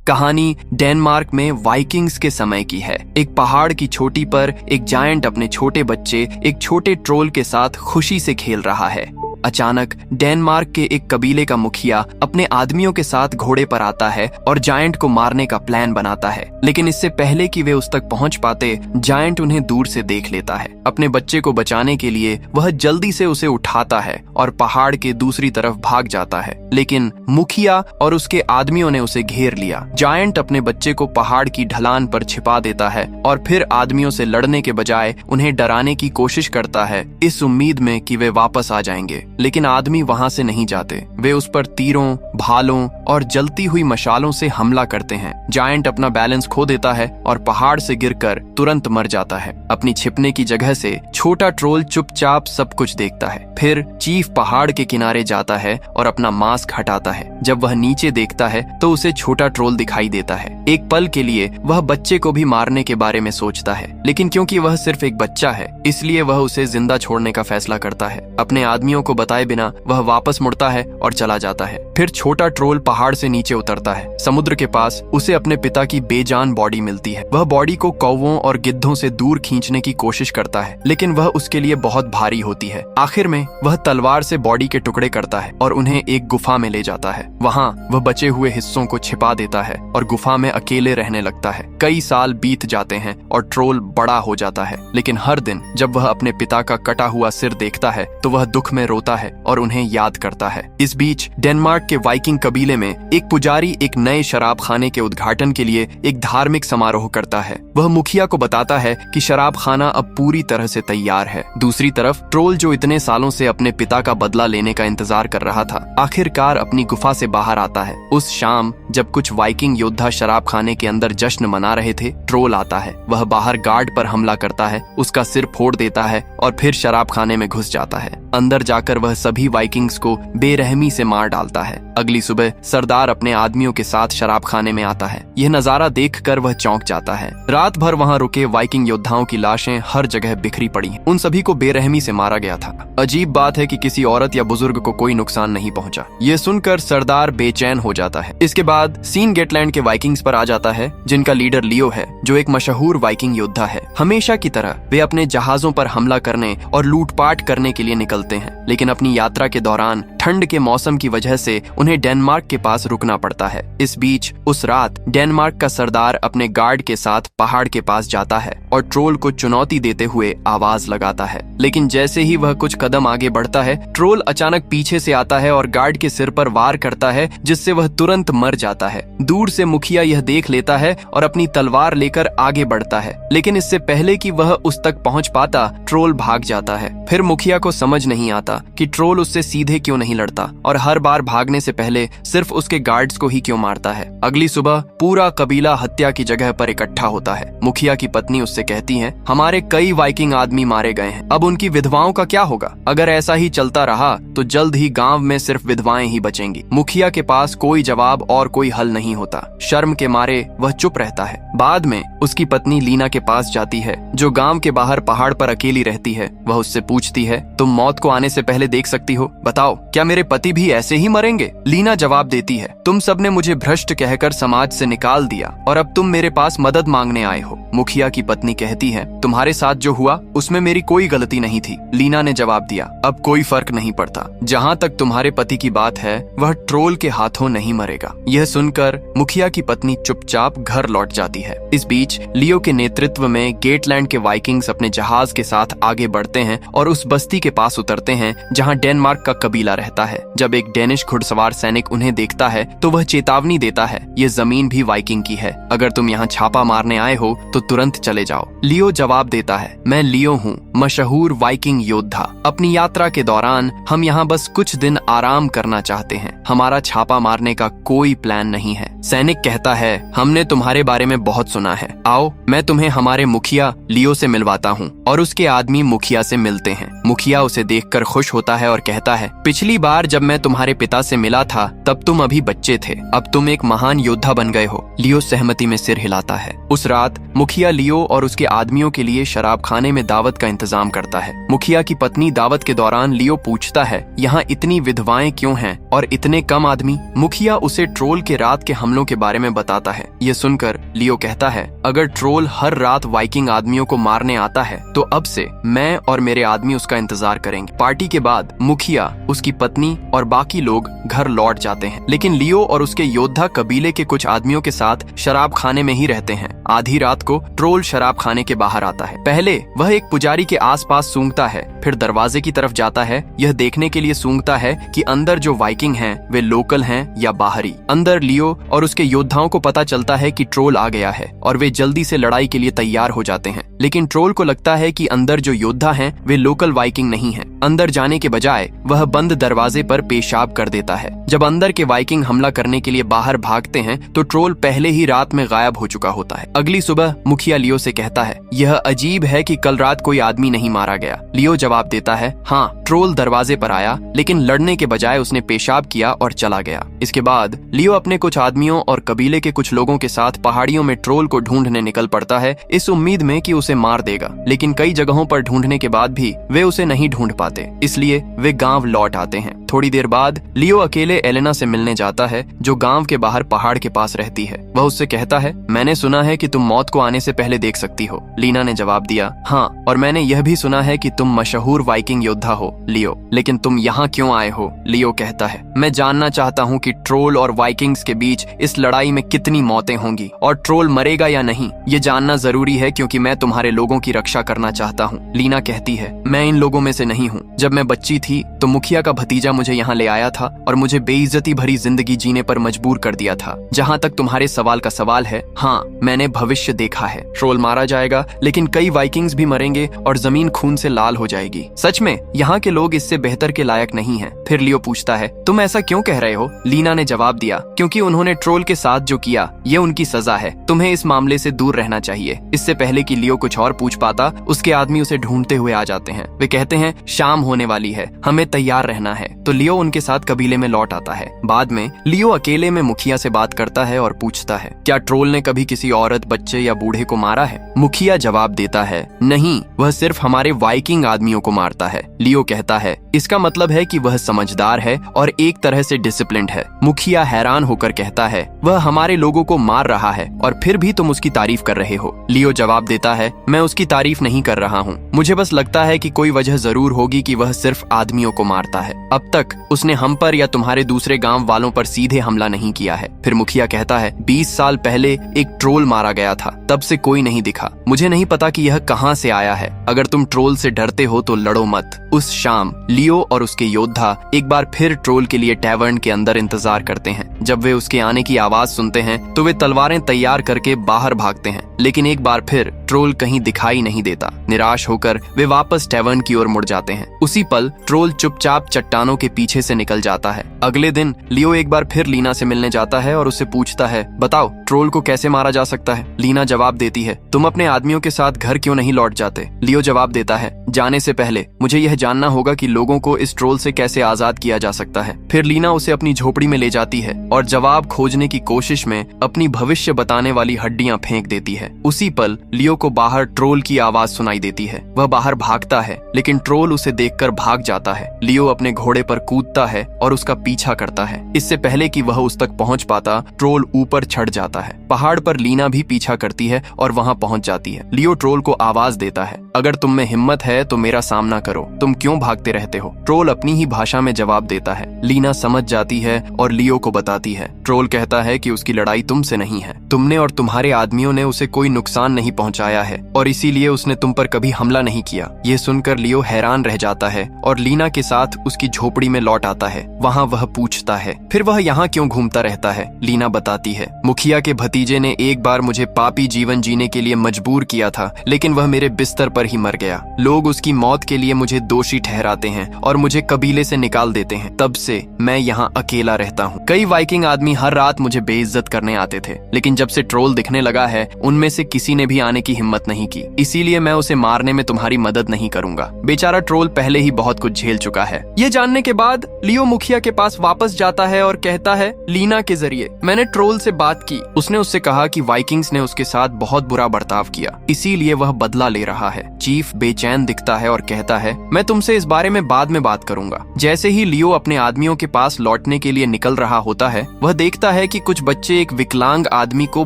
कहानी डेनमार्क में वाइकिंग्स के समय की है। एक पहाड़ की चोटी पर एक जायंट अपने छोटे बच्चे एक छोटे ट्रोल के साथ खुशी से खेल रहा है। अचानक डेनमार्क के एक कबीले का मुखिया अपने आदमियों के साथ घोड़े पर आता है और जायंट को मारने का प्लान बनाता है, लेकिन इससे पहले कि वे उस तक पहुंच पाते, जायंट उन्हें दूर से देख लेता है। अपने बच्चे को बचाने के लिए वह जल्दी से उसे उठाता है और पहाड़ के दूसरी तरफ भाग जाता है, लेकिन मुखिया और उसके आदमियों ने उसे घेर लिया। जायंट अपने बच्चे को पहाड़ की ढलान पर छिपा देता है और फिर आदमियों से लड़ने के बजाय उन्हें डराने की कोशिश करता है, इस उम्मीद में कि वे वापस आ जाएंगे। लेकिन आदमी वहां से नहीं जाते। वे उस पर तीरों, भालों और जलती हुई मशालों से हमला करते हैं। जायंट अपना बैलेंस खो देता है और पहाड़ से गिरकर तुरंत मर जाता है। अपनी छिपने की जगह से छोटा ट्रोल चुपचाप सब कुछ देखता है। फिर चीफ पहाड़ के किनारे जाता है और अपना मास्क हटाता है। जब वह नीचे देखता है तो उसे छोटा ट्रोल दिखाई देता है। एक पल के लिए वह बच्चे को भी मारने के बारे में सोचता है, लेकिन क्योंकि वह सिर्फ एक बच्चा है, इसलिए वह उसे जिंदा छोड़ने का फैसला करता है। अपने आदमियों को बताए बिना वह वापस मुड़ता है और चला जाता है। फिर छोटा ट्रोल पहाड़ से नीचे उतरता है। समुद्र के पास उसे अपने पिता की बेजान बॉडी मिलती है। वह बॉडी को कौवों और गिद्धों से दूर खींचने की कोशिश करता है, लेकिन वह उसके लिए बहुत भारी होती है। आखिर में वह तलवार से बॉडी के टुकड़े करता है और उन्हें एक गुफा में ले जाता है। वहाँ वह बचे हुए हिस्सों को छिपा देता है और गुफा में अकेले रहने लगता है। कई साल बीत जाते हैं और ट्रोल बड़ा हो जाता है, लेकिन हर दिन जब वह अपने पिता का कटा हुआ सिर देखता है तो वह दुख में रोता है और उन्हें याद करता है। इस बीच डेनमार्क के वाइकिंग कबीले में एक पुजारी एक नए शराब खाने के उद्घाटन के लिए एक धार्मिक समारोह करता है। वह मुखिया को बताता है कि शराब खाना अब पूरी तरह से तैयार है। दूसरी तरफ ट्रोल, जो इतने सालों से अपने पिता का बदला लेने का इंतजार कर रहा था, आखिरकार अपनी गुफा से बाहर आता है। उस शाम जब कुछ वाइकिंग योद्धा शराब खाने के अंदर जश्न मना रहे थे, ट्रोल आता है। वह बाहर गार्ड पर हमला करता है, उसका सिर फोड़ देता है और फिर शराब खाने में घुस जाता है। अंदर जाकर वह सभी वाइकिंग्स को बेरहमी से मार डालता है। अगली सुबह सरदार अपने आदमियों के साथ शराब खाने में आता है। यह नजारा देखकर वह चौंक जाता है। रात भर वहां रुके वाइकिंग योद्धाओं की लाशें हर जगह बिखरी पड़ी हैं। उन सभी को बेरहमी से मारा गया था। अजीब बात है कि किसी औरत या बुजुर्ग को कोई नुकसान नहीं पहुंचा। यह सुनकर सरदार बेचैन हो जाता है। इसके बाद सीन गेटलैंड के वाइकिंग्स पर आ जाता है, जिनका लीडर लियो है, जो एक मशहूर वाइकिंग योद्धा है। हमेशा की तरह वे अपने जहाजों पर हमला करने और लूटपाट करने के लिए निकलते हैं, लेकिन अपनी यात्रा के दौरान ठंड के मौसम की वजह से उन्हें डेनमार्क के पास रुकना पड़ता है। इस बीच उस रात डेनमार्क का सरदार अपने गार्ड के साथ पहाड़ के पास जाता है और ट्रोल को चुनौती देते हुए आवाज लगाता है, लेकिन जैसे ही वह कुछ कदम आगे बढ़ता है, ट्रोल अचानक पीछे से आता है और गार्ड के सिर पर वार करता है, जिससे वह तुरंत मर जाता है। दूर से मुखिया यह देख लेता है और अपनी तलवार लेकर आगे बढ़ता है, लेकिन इससे पहले कि वह उस तक पहुंच पाता, ट्रोल भाग जाता है। फिर मुखिया को समझ नहीं आता कि ट्रोल उससे सीधे क्यों नहीं लड़ता और हर बार भागने से पहले सिर्फ उसके गार्ड्स को ही क्यों मारता है। अगली सुबह पूरा कबीला हत्या की जगह पर इकट्ठा होता है। मुखिया की पत्नी उससे कहती है, हमारे कई वाइकिंग आदमी मारे गए हैं, अब उनकी विधवाओं का क्या होगा? अगर ऐसा ही चलता रहा तो जल्द ही गांव में सिर्फ विधवाएं ही बचेंगी। मुखिया के पास कोई जवाब और कोई हल नहीं होता। शर्म के मारे वह चुप रहता है। बाद में उसकी पत्नी लीना के पास जाती है, जो गांव के बाहर पहाड़ पर अकेली रहती है। वह उससे पूछती है, तुम मौत को आने से पहले देख सकती हो? बताओ, क्या मेरे पति भी ऐसे ही मरेंगे? लीना जवाब देती है, तुम सबने मुझे भ्रष्ट कहकर समाज से निकाल दिया और अब तुम मेरे पास मदद मांगने आए हो। मुखिया की पत्नी कहती है, तुम्हारे साथ जो हुआ उसमें मेरी कोई गलती नहीं थी। लीना ने जवाब दिया, अब कोई फर्क नहीं पड़ता। जहाँ तक तुम्हारे पति की बात है, वह ट्रोल के हाथों नहीं मरेगा। यह सुनकर मुखिया की पत्नी चुपचाप घर लौट जाती है। इस बीच लियो के नेतृत्व में गेटलैंड के वाइकिंग्स अपने जहाज के साथ आगे बढ़ते हैं और उस बस्ती के पास उतरते हैं जहाँ डेनमार्क का कबीला रहता है। जब एक डेनिश घुड़सवार सैनिक उन्हें देखता है तो वह चेतावनी देता है, ये जमीन भी वाइकिंग की है, अगर तुम यहाँ छापा मारने आए हो तो तुरंत चले जाओ। लियो जवाब देता है, मैं लियो हूँ, मशहूर वाइकिंग योद्धा। अपनी यात्रा के दौरान हम यहाँ बस कुछ दिन आराम करना चाहते हैं, हमारा छापा मारने का कोई प्लान नहीं है। सैनिक कहता है, हमने तुम्हारे बारे में बहुत सुना है, आओ मैं तुम्हें हमारे मुखिया लियो से मिलवाता हूँ। और उसके आदमी मुखिया से मिलते हैं। मुखिया उसे देखकर खुश होता है और कहता है, पिछली बार जब मैं तुम्हारे पिता से मिला था तब तुम अभी बच्चे थे, अब तुम एक महान योद्धा बन गए हो। लियो सहमति में सिर हिलाता है। उस रात मुखिया लियो और उसके आदमियों के लिए शराब खाने में दावत का इंतजाम करता है। मुखिया की पत्नी दावत के दौरान लियो पूछता है, यहाँ इतनी विधवाएं क्यों हैं और इतने कम आदमी? मुखिया उसे ट्रोल के रात के हमलों हमलों के बारे में बताता है। ये सुनकर लियो कहता है, अगर ट्रोल हर रात वाइकिंग आदमियों को मारने आता है तो अब से मैं और मेरे आदमी उसका इंतजार करेंगे। पार्टी के बाद मुखिया, उसकी पत्नी और बाकी लोग घर लौट जाते हैं, लेकिन लियो और उसके योद्धा कबीले के कुछ आदमियों के साथ शराब खाने में ही रहते हैं। आधी रात को ट्रोल शराब खाने के बाहर आता है। पहले वह एक पुजारी के आसपास सूंघता है, फिर दरवाजे की तरफ जाता है, यह देखने के लिए सूंघता है कि अंदर जो वाइकिंग हैं वे लोकल हैं या बाहरी। अंदर लियो और उसके योद्धाओं को पता चलता है कि ट्रोल आ गया है और वे जल्दी से लड़ाई के लिए तैयार हो जाते हैं, लेकिन ट्रोल को लगता है कि अंदर जो योद्धा हैं वे लोकल वाइकिंग नहीं हैं। अंदर जाने के बजाय वह बंद दरवाजे पर पेशाब कर देता है। जब अंदर के वाइकिंग हमला करने के लिए बाहर भागते हैं तो ट्रोल पहले ही रात में गायब हो चुका होता है। अगली सुबह मुखिया लियो से कहता है, यह अजीब है कि कल रात कोई आदमी नहीं मारा गया। लियो जवाब देता है, हाँ, ट्रोल दरवाजे पर आया, लेकिन लड़ने के बजाय उसने पेशाब किया और चला गया। इसके बाद लियो अपने कुछ आदमियों और कबीले के कुछ लोगों के साथ पहाड़ियों में ट्रोल को ढूंढने निकल पड़ता है, इस उम्मीद में कि उसे मार देगा, लेकिन कई जगहों पर ढूंढने के बाद भी वे उसे नहीं ढूंढ पाते, इसलिए वे गांव लौट आते हैं। थोड़ी देर बाद लियो अकेले एलेना से मिलने जाता है, जो गांव के बाहर पहाड़ के पास रहती है। वह उससे कहता है, मैंने सुना है कि तुम मौत को आने से पहले देख सकती हो। लीना ने जवाब दिया, हाँ, और मैंने यह भी सुना है कि तुम मशहूर वाइकिंग योद्धा हो लियो, लेकिन तुम यहाँ क्यों आए हो? लियो कहता है, मैं जानना चाहता हूँ कि ट्रोल और वाइकिंग्स के बीच इस लड़ाई में कितनी मौतें होंगी और ट्रोल मरेगा या नहीं, ये जानना जरूरी है क्योंकि मैं तुम्हारे लोगों की रक्षा करना चाहता हूँ। लीना कहती है, मैं इन लोगों में से नहीं हूँ। जब मैं बच्ची थी तो मुखिया का भतीजा मुझे यहाँ ले आया था और मुझे बेइज्जती भरी जिंदगी जीने पर मजबूर कर दिया था। जहाँ तक तुम्हारे सवाल का सवाल है, हाँ, मैंने भविष्य देखा है। ट्रोल मारा जाएगा, लेकिन कई वाइकिंग्स भी मरेंगे और जमीन खून से लाल हो जाएगी। सच में यहाँ के लोग इससे बेहतर के लायक नहीं हैं। फिर लियो पूछता है, तुम ऐसा क्यों कह रहे हो? लीना ने जवाब दिया, क्योंकि उन्होंने ट्रोल के साथ जो किया ये उनकी सजा है। तुम्हें इस मामले से दूर रहना चाहिए। इससे पहले कि लियो कुछ और पूछ पाता, उसके आदमी उसे ढूंढते हुए आ जाते हैं। वे कहते हैं, शाम होने वाली है, हमें तैयार रहना है। तो लियो उनके साथ कबीले में लौट आता है। बाद में लियो अकेले में मुखिया से बात करता है और पूछता है, क्या ट्रोल ने कभी किसी औरत, बच्चे या बूढ़े को मारा है? मुखिया जवाब देता है, नहीं, वह सिर्फ हमारे वाइकिंग आदमियों को मारता है। लियो कहता है, इसका मतलब है कि वह समझदार है और एक तरह से डिसिप्लिन्ड है। मुखिया हैरान होकर कहता है, वह हमारे लोगों को मार रहा है और फिर भी तुम उसकी तारीफ कर रहे हो। लियो जवाब देता है, मैं उसकी तारीफ नहीं कर रहा हूँ, मुझे बस लगता है कि कोई वजह जरूर होगी कि वह सिर्फ आदमियों को मारता है। अब तक उसने हम पर या तुम्हारे दूसरे गांव वालों पर सीधे हमला नहीं किया है। फिर मुखिया कहता है, 20 साल पहले एक ट्रोल मारा गया था, तब से कोई नहीं दिखा। मुझे नहीं पता कि यह कहां से आया है। अगर तुम ट्रोल से डरते हो तो लड़ो मत। उस शाम लियो और उसके योद्धा एक बार फिर ट्रोल के लिए टैवर्न के अंदर इंतजार करते हैं। जब वे उसके आने की आवाज सुनते हैं तो वे तलवारें तैयार करके बाहर भागते हैं, लेकिन एक बार फिर ट्रोल कहीं दिखाई नहीं देता। निराश होकर वे वापस टैवर्न की ओर मुड़ जाते हैं। उसी पल ट्रोल चुपचाप चट्टानों के पीछे से निकल जाता है। अगले दिन लियो एक बार फिर लीना से मिलने जाता है और उससे पूछता है, बताओ ट्रोल को कैसे मारा जा सकता है? लीना जवाब देती है, तुम अपने आदमियों के साथ घर क्यों नहीं लौट जाते? लियो जवाब देता है, जाने से पहले मुझे यह जानना होगा कि लोगों को इस ट्रोल से कैसे आजाद किया जा सकता है। फिर लीना उसे अपनी झोपड़ी में ले जाती है और जवाब खोजने की कोशिश में अपनी भविष्य बताने वाली हड्डियां फेंक देती है। उसी पल लियो को बाहर ट्रोल की आवाज सुनाई देती है। वह बाहर भागता है, लेकिन ट्रोल उसे देखकर भाग जाता है। लियो अपने घोड़े पर कूदता है और उसका पीछा करता है। इससे पहले कि वह उस तक पहुंच पाता, ट्रोल ऊपर चढ़ जाता है। पहाड़ पर लीना भी पीछा करती है और वहां पहुंच जाती है। लियो ट्रोल को आवाज देता है, अगर तुम में हिम्मत है तो मेरा सामना करो, तुम क्यों भागते रहते हो? ट्रोल अपनी ही भाषा में जवाब देता है। लीना समझ जाती है और लियो को बताती है। ट्रोल कहता है कि उसकी लड़ाई तुमसे नहीं है, तुमने और तुम्हारे आदमियों ने उसे कोई नुकसान नहीं पहुंचाया है और इसीलिए उसने तुम पर कभी हमला नहीं किया। ये सुनकर लियो हैरान रह जाता है और लीना के साथ उसकी झोपड़ी में लौट आता है। वहाँ वह पूछता है, फिर वह यहाँ क्यों घूमता रहता है? लीना बताती है, मुखिया के भतीजे ने एक बार मुझे पापी जीवन जीने के लिए मजबूर किया था, लेकिन वह मेरे बिस्तर पर ही मर गया। लोग उसकी मौत के लिए मुझे दोषी ठहराते हैं और मुझे कबीले से निकाल देते हैं। तब से मैं यहाँ अकेला रहता हूँ। कई वाइकिंग आदमी हर रात मुझे बेइज्जत करने आते थे, लेकिन जब से ट्रोल दिखने लगा है उनमें से किसी ने भी आने की हिम्मत नहीं की। इसीलिए मैं उसे मारने में तुम्हारी मदद नहीं करूंगा। बेचारा ट्रोल पहले ही बहुत कुछ झेल चुका है। ये जानने के बाद लियो मुखिया के पास वापस जाता है और कहता है, लीना के जरिए मैंने ट्रोल से बात की। उसने उससे कहा कि वाइकिंग्स ने उसके साथ बहुत बुरा बर्ताव किया, इसीलिए वह बदला ले रहा है। चीफ बेचैन दिखता है और कहता है, मैं तुमसे इस बारे में बाद में बात करूंगा। जैसे ही लियो अपने आदमियों के पास लौटने के लिए निकल रहा होता है, वह देखता है कि कुछ बच्चे एक विकलांग आदमी को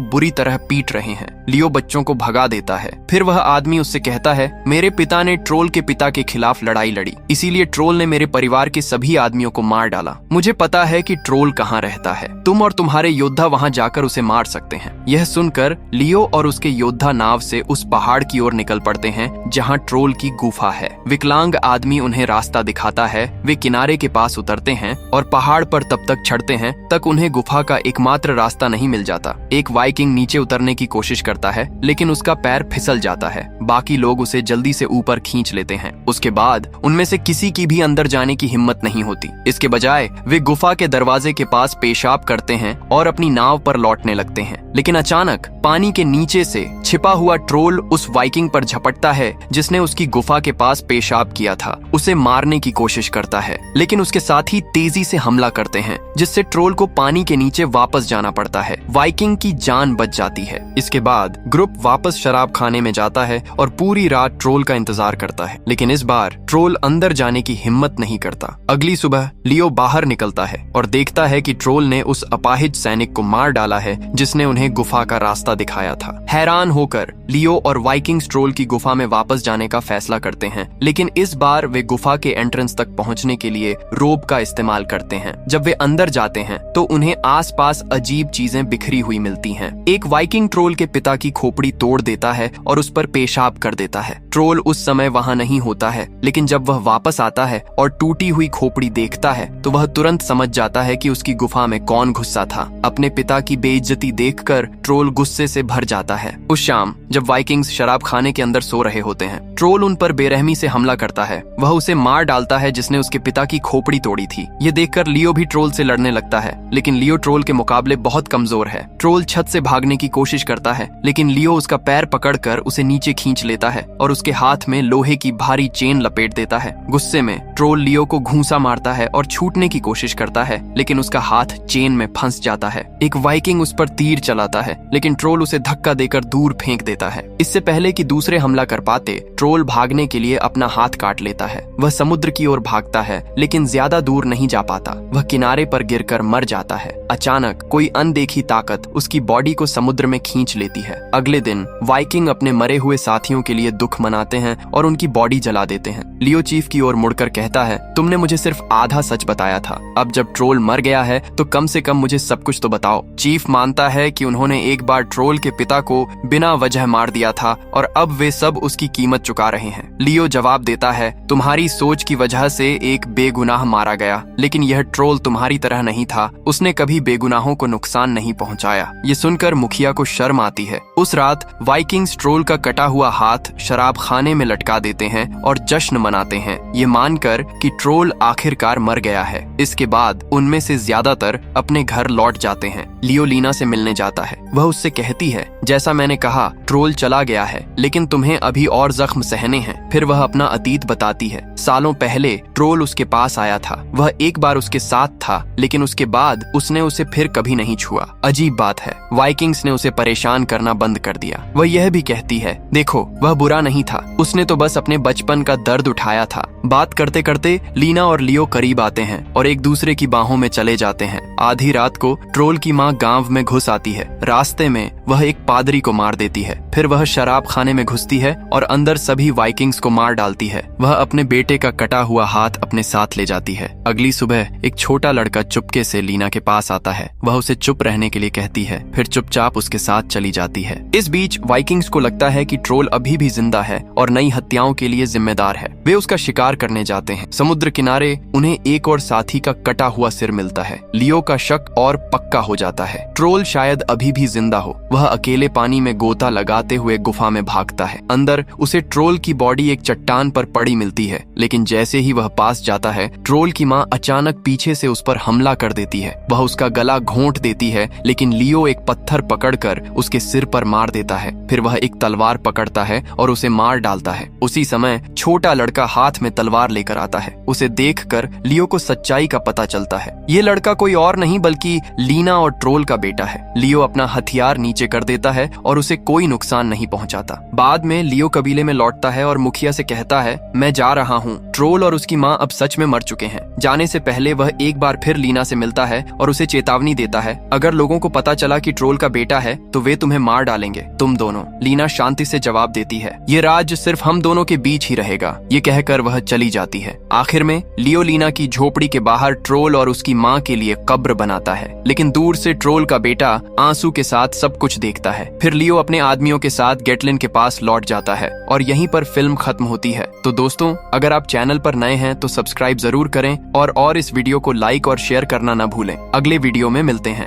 बुरी तरह पीट रहे हैं। लियो बच्चों को भगा देता है। फिर वह आदमी उससे कहता है, मेरे पिता ने ट्रोल के पिता के खिलाफ लड़ाई लड़ी, इसीलिए ट्रोल ने मेरे परिवार के सभी आदमियों को मार डाला। मुझे पता है कि ट्रोल कहाँ रहता है, तुम और तुम्हारे योद्धा वहाँ जाकर उसे मार सकते हैं। यह सुनकर लियो और उसके योद्धा नाव से उस पहाड़ की ओर निकल पड़ते हैं जहाँ ट्रोल की गुफा है। विकलांग आदमी उन्हें रास्ता दिखाता है। वे किनारे के पास उतरते हैं और पहाड़ पर तब तक चढ़ते हैं तक उन्हें गुफा का एकमात्र रास्ता नहीं मिल जाता। एक वाइकिंग नीचे उतरने की कोशिश करता है, लेकिन उसका पैर फिसल जाता है। बाकी लोग उसे जल्दी से ऊपर खींच लेते हैं। उसके बाद उनमें से किसी की भी अंदर जाने की हिम्मत नहीं होती। इसके बजाय वे गुफा के दरवाजे के पास पेशाब करते हैं और अपनी नाव पर लौटने लगते हैं। लेकिन अचानक पानी के नीचे से छिपा हुआ ट्रोल उस वाइकिंग पर झपटता है जिसने उसकी गुफा के पास पेशाब किया था। उसे मारने की कोशिश करता है, लेकिन उसके साथ ही तेजी से हमला करते हैं, जिससे ट्रोल को पानी के नीचे वापस जाना पड़ता है। वाइकिंग की जान बच जाती है। इसके बाद ग्रुप वापस शराब खाने में जाता है और पूरी रात ट्रोल का इंतजार करता है, लेकिन इस बार ट्रोल अंदर जाने की हिम्मत नहीं करता। अगली सुबह लियो बाहर निकलता है और देखता है कि ट्रोल ने उस अपाहिज सैनिक को मार डाला है जिसने उन्हें गुफा का रास्ता दिखाया था। हैरान होकर लियो और वाइकिंग्स ट्रोल की गुफा में वापस जाने का फैसला करते हैं, लेकिन इस बार वे गुफा के एंट्रेंस तक पहुंचने के लिए रोप का इस्तेमाल करते हैं। जब वे अंदर जाते हैं तो उन्हें आसपास अजीब चीजें बिखरी हुई मिलती हैं। एक वाइकिंग ट्रोल के पिता की खोपड़ी तोड़ देता है और उस पर पेशाब कर देता है। ट्रोल उस समय वहां नहीं होता है, लेकिन जब वह वापस आता है और टूटी हुई खोपड़ी देखता है तो वह तुरंत समझ जाता है कि उसकी गुफा में कौन घुसा था। अपने पिता की बेइज्जती देखकर ट्रोल गुस्से से भर जाता है। उस शाम जब वाइकिंग्स शराब खाने के अंदर सो रहे होते हैं, ट्रोल उन पर बेरहमी से हमला करता है। वह उसे मार डालता है जिसने उसके पिता की खोपड़ी तोड़ी थी। ये देखकर लियो भी ट्रोल से लड़ने लगता है, लेकिन लियो ट्रोल के मुकाबले बहुत कमजोर है। ट्रोल छत से भागने की कोशिश करता है, लेकिन लियो उसका पैर पकड़कर उसे नीचे खींच लेता है और उसके हाथ में लोहे की भारी चेन लपेट देता है। गुस्से में ट्रोल लियो को घूंसा मारता है और छूटने की कोशिश करता है, लेकिन उसका हाथ चेन में फंस जाता है। एक वाइकिंग उस पर तीर चलाता है, लेकिन ट्रोल उसे धक्का देकर दूर फेंक देता है। इससे पहले कि दूसरे हमला कर पाते, ट्रोल भागने के लिए अपना हाथ काट लेता है। वह समुद्र की ओर भागता है, लेकिन ज्यादा दूर नहीं जा पाता। वह किनारे पर गिरकर मर जाता है। अचानक कोई अनदेखी ताकत उसकी बॉडी को समुद्र में खींच लेती है। अगले दिन वाइकिंग अपने मरे हुए साथियों के लिए दुख मनाते हैं और उनकी बॉडी जला देते हैं। लियो चीफ की ओर मुड़कर कहता है, तुमने मुझे सिर्फ आधा सच बताया था। अब जब ट्रोल मर गया है तो कम से कम मुझे सब कुछ तो बताओ। चीफ मानता है कि उन्होंने एक बार ट्रोल के पिता को बिना वजह मार दिया था और अब वे सब उसकी कीमत चुका रहे हैं। लियो जवाब देता है, तुम्हारी सोच की वजह से एक बेगुनाह मारा गया, लेकिन यह ट्रोल तुम्हारी तरह नहीं था। उसने कभी बेगुनाहों को नुकसान नहीं पहुंचाया। ये सुनकर मुखिया को शर्म आती है। उस रात वाइकिंग्स ट्रोल का कटा हुआ हाथ शराब खाने में लटका देते हैं और जश्न मनाते हैं, ये मानकर कि ट्रोल आखिरकार मर गया है। इसके बाद उनमें से ज्यादातर अपने घर लौट जाते हैं। लियो लीना से मिलने जाता है। वह उससे कहती है, जैसा मैंने कहा ट्रोल चला गया है, लेकिन तुम्हें अभी और जख्म सहने हैं। फिर वह अपना अतीत बताती है। सालों पहले ट्रोल उसके पास आया था। वह एक बार उसके साथ था, लेकिन उसके बाद उसने उसे फिर कभी नहीं छुआ। अजीब बात है, वाइकिंग्स ने उसे परेशान करना बंद कर दिया। वह यह भी कहती है, देखो वह बुरा नहीं था, उसने तो बस अपने बचपन का दर्द उठाया था। बात करते करते लीना और लियो करीब आते हैं और एक दूसरे की बाहों में चले जाते हैं। आधी रात को ट्रोल की माँ गांव में घुस आती है। रास्ते में वह एक पादरी को मार देती है। फिर वह शराब खाने में घुसती है और अंदर सभी वाइकिंग्स को मार डालती है। वह अपने बेटे का कटा हुआ हाथ अपने साथ ले जाती है। अगली सुबह एक छोटा लड़का चुपके से लीना के पास आता है। वह उसे चुप रहने के लिए कहती है, फिर चुपचाप उसके साथ चली जाती है। इस बीच वाइकिंग्स को लगता है कि ट्रोल अभी भी जिंदा है और नई हत्याओं के लिए जिम्मेदार है। वे उसका शिकार करने जाते हैं। समुद्र किनारे उन्हें एक और साथी का कटा हुआ सिर मिलता है। लियो का शक और पक्का हो जाता है, ट्रोल शायद अभी भी जिंदा हो। वह अकेले पानी में गोता लगाते हुए गुफा में भागता है। अंदर उसे ट्रोल की बॉडी एक चट्टान पर पड़ी मिलती है, लेकिन जैसे ही वह पास जाता है, ट्रोल की माँ अचानक पीछे से उस पर हमला कर देती है। वह उसका गला घोंट देती है, लेकिन लियो एक पत्थर पकड़कर उसके सिर सिर पर मार देता है। फिर वह एक तलवार पकड़ता है और उसे मार डालता है। उसी समय छोटा लड़का हाथ में तलवार लेकर आता है। उसे देखकर लियो को सच्चाई का पता चलता है। ये लड़का कोई और नहीं बल्कि लीना और ट्रोल का बेटा है। लियो अपना हथियार नीचे कर देता है और उसे कोई नुकसान नहीं पहुंचाता। बाद में लियो कबीले में लौटता है और मुखिया से कहता है, मैं जा रहा हूँ। ट्रोल और उसकी माँ अब सच में मर चुके हैं। जाने से पहले वह एक बार फिर लीना से मिलता है और उसे चेतावनी देता है, अगर लोगों को पता चला कि ट्रोल का बेटा है तो वे तुम्हें मार डालेंगे, तुम दोनों। लीना शांति से जवाब देती है, ये राज्य सिर्फ हम दोनों के बीच ही रहेगा। ये कहकर वह चली जाती है। आखिर में लियो लीना की झोपड़ी के बाहर ट्रोल और उसकी माँ के लिए कब्र बनाता है, लेकिन दूर से ट्रोल का बेटा आंसू के साथ सब कुछ देखता है। फिर लियो अपने आदमियों के साथ गेटलिन के पास लौट जाता है और यहीं पर फिल्म खत्म होती है। तो दोस्तों, अगर आप चैनल पर नए हैं तो सब्सक्राइब जरूर करें और इस वीडियो को लाइक और शेयर करना ना भूलें। अगले वीडियो में मिलते हैं।